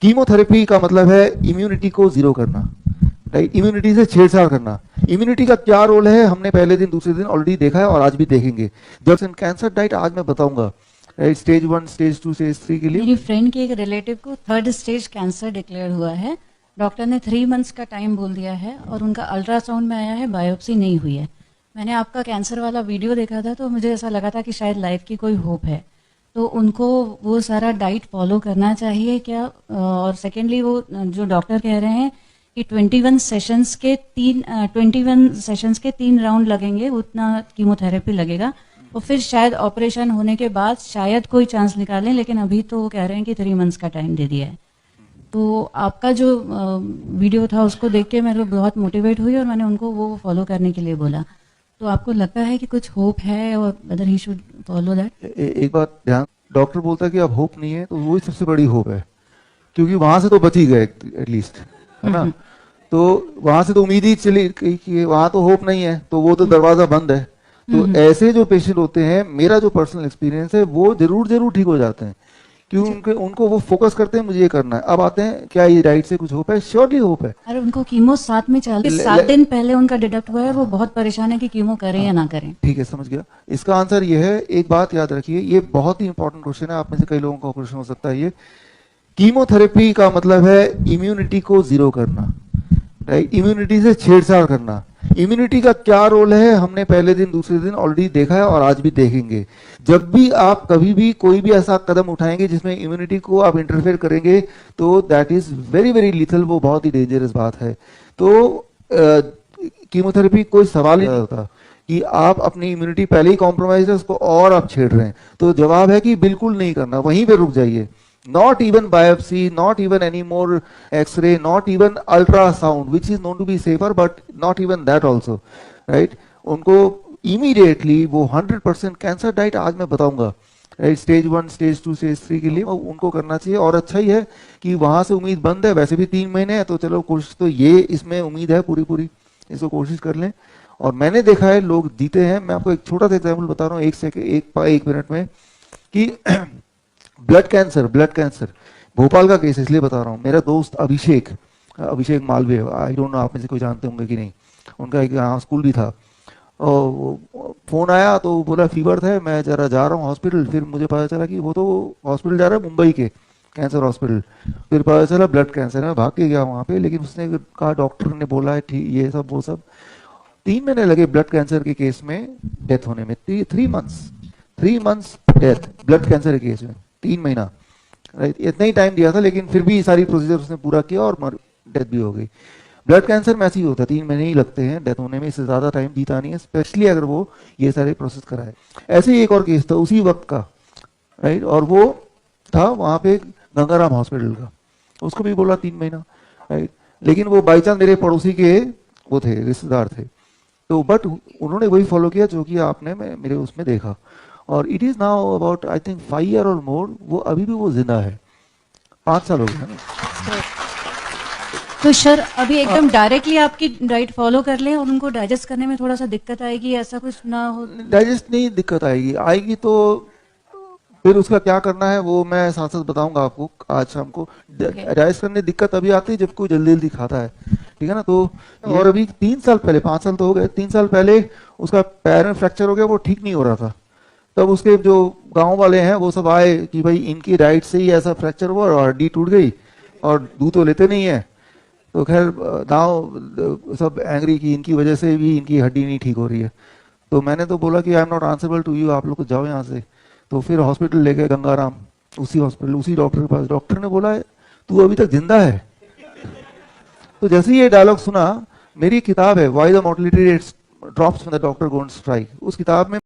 Chemotherapy का मतलब है इम्यूनिटी को जीरो करना, राइट। इम्यूनिटी से छेड़छाड़ करना। इम्यूनिटी का क्या रोल है हमने पहले दिन दूसरे दिन ऑलरेडी देखा है और आज भी देखेंगे। जब कैंसर डाइट आज मैं बताऊंगा, स्टेज 1, स्टेज 2, स्टेज 3 के लिए। मेरी फ्रेंड के एक रिलेटिव को 3rd स्टेज कैंसर डिक्लेयर हुआ है। डॉक्टर ने 3 मंथ्स का टाइम बोल दिया है और उनका अल्ट्रासाउंड में आया है, बायोप्सी नहीं हुई है। मैंने आपका कैंसर वाला वीडियो देखा था तो मुझे ऐसा लगा था कि शायद लाइफ की कोई होप है। तो उनको वो सारा डाइट फॉलो करना चाहिए क्या? और सेकेंडली वो जो डॉक्टर कह रहे हैं कि 21 सेशंस के 3 राउंड लगेंगे, उतना कीमोथेरेपी लगेगा और फिर शायद ऑपरेशन होने के बाद शायद कोई चांस निकालें, लेकिन अभी तो वो कह रहे हैं कि 3 मंथ्स का टाइम दे दिया है। तो आपका जो वीडियो था उसको देख के मैं बहुत मोटिवेट हुई और मैंने उनको वो फॉलो करने के लिए बोला। तो आपको लगता है कि कुछ होप है और weather he should follow that? एक बात ध्यान, डॉक्टर बोलता है कि अब होप नहीं है तो वही सबसे बड़ी होप है, क्योंकि वहां से तो बच ही गए एटलीस्ट, है ना। तो वहां से तो उम्मीद ही चली कि वहां तो होप नहीं है, तो वो तो दरवाजा बंद है। तो ऐसे जो पेशेंट होते हैं, मेरा जो पर्सनल एक्सपीरियंस है, वो जरूर ठीक हो जाते हैं, क्योंकि उनको वो फोकस करते हैं मुझे ये करना है। अब आते हैं क्या ये डाइट से कुछ होप है? श्योरली होप है। अरे उनको कीमो साथ में चल 7 दिन पहले उनका डिडक्ट हुआ है और वो बहुत परेशान है कि कीमो करें या ना करें। ठीक है, समझ गया। इसका आंसर ये है, एक बात याद रखिए, ये बहुत ही इंपॉर्टेंट क्वेश्चन है, आप में से कई लोगों का क्वेश्चन हो सकता है ये। कीमोथेरेपी का मतलब है इम्यूनिटी को जीरो करना, राइट। इम्यूनिटी से छेड़छाड़ करना। इम्यूनिटी का क्या रोल है हमने पहले दिन दूसरे दिन ऑलरेडी देखा है और आज भी देखेंगे। जब भी आप कभी भी कोई भी ऐसा कदम उठाएंगे जिसमें इम्यूनिटी को आप इंटरफेयर करेंगे, तो दैट इज वेरी लीथल, वो बहुत ही डेंजरस बात है। तो कीमोथेरेपी कोई सवाल ही नहीं होता कि आप अपनी इम्यूनिटी पहले ही कॉम्प्रोमाइज है, उसको और आप छेड़ रहे हैं। तो जवाब है कि बिल्कुल नहीं करना, वहीं पे रुक जाइए। Not even biopsy, not even any more X-ray, not even ultrasound, which is known to be safer, but not even that also, right? उनको immediately वो 100% कैंसर डाइट आज मैं बताऊंगा, right? स्टेज 1, स्टेज 2, स्टेज 3 के लिए उनको करना चाहिए। और अच्छा ही है कि वहां से उम्मीद बंद है, वैसे भी 3 महीने है, तो चलो कोशिश तो ये इसमें उम्मीद है पूरी, इसको कोशिश कर लें। और मैंने देखा है लोग जीते हैं। मैं आपको एक छोटा सा एग्जाम्पल बता रहा हूँ एक मिनट में, कि ब्लड कैंसर भोपाल का केस इसलिए बता रहा हूँ। मेरा दोस्त अभिषेक मालवीय, आई डोंट नो आप में से कोई जानते होंगे कि नहीं, उनका एक यहाँ स्कूल भी था। और फोन आया तो बोला फीवर था, मैं जरा जा रहा हूँ हॉस्पिटल। फिर मुझे पता चला कि वो तो हॉस्पिटल जा रहा है, मुंबई के कैंसर हॉस्पिटल। फिर पता चला ब्लड कैंसर है, भाग के गया वहाँ पे। लेकिन उसने कहा, डॉक्टर ने बोला है ठीक, ये सब वो सब। 3 महीने लगे ब्लड कैंसर के केस में डेथ होने में। 3 मंथ्स डेथ ब्लड कैंसर के केस में, 3 महीना, राइट। इतना ही टाइम दिया था, लेकिन फिर भी सारी प्रोसीजर उसने पूरा किया और डेथ भी हो गई। ब्लड कैंसर में ऐसे ही होता है, 3 महीने ही लगते हैं डेथ होने में, इससे ज्यादा टाइम बीता नहीं है, स्पेशली अगर वो ये सारे प्रोसेस कराए। ऐसे ही एक और केस था उसी वक्त का, राइट, और वो था वहां पे गंगाराम हॉस्पिटल का, उसको भी बोला 3 महीना, राइट। लेकिन वो बाई चांस मेरे पड़ोसी के वो थे, रिश्तेदार थे। तो बट उन्होंने वही फॉलो किया जो कि आपने मेरे उसमें देखा। और it is now about I think 5 year और मोर, वो अभी भी वो जिंदा है, 5 साल हो गए ना। तो सर अभी एकदम डायरेक्टली आपकी डाइट फॉलो कर लें और उनको डाइजेस्ट करने में थोड़ा सा दिक्कत आएगी, ऐसा कुछ ना हो? डाइजेस्ट नहीं दिक्कत आएगी तो फिर उसका क्या करना है वो मैं साथ साथ बताऊंगा आपको आज शाम को। डाइजेस्ट करने दिक्कत अभी आती है जब कोई जल्दी खाता है, ठीक है ना। तो और अभी 3 साल पहले, 5 साल तो हो गए, 3 साल पहले उसका पैर में फ्रैक्चर हो गया, वो ठीक नहीं हो रहा था। तब उसके जो गांव वाले हैं वो सब आए कि भाई इनकी डाइट से ही ऐसा फ्रैक्चर हुआ और हड्डी टूट गई और दूध तो लेते नहीं है। तो खैर गांव सब एंग्री की इनकी वजह से भी इनकी हड्डी नहीं ठीक हो रही है। तो मैंने तो बोला कि I am not answerable to you, आप लोग तो जाओ यहाँ से। तो फिर हॉस्पिटल ले गए गंगाराम, उसी हॉस्पिटल उसी डॉक्टर के पास। डॉक्टर ने बोला तू अभी तक जिंदा है। तो जैसे ही ये डायलॉग सुना, मेरी किताब है why the mortality rates drops when the doctor going to strike, उस किताब में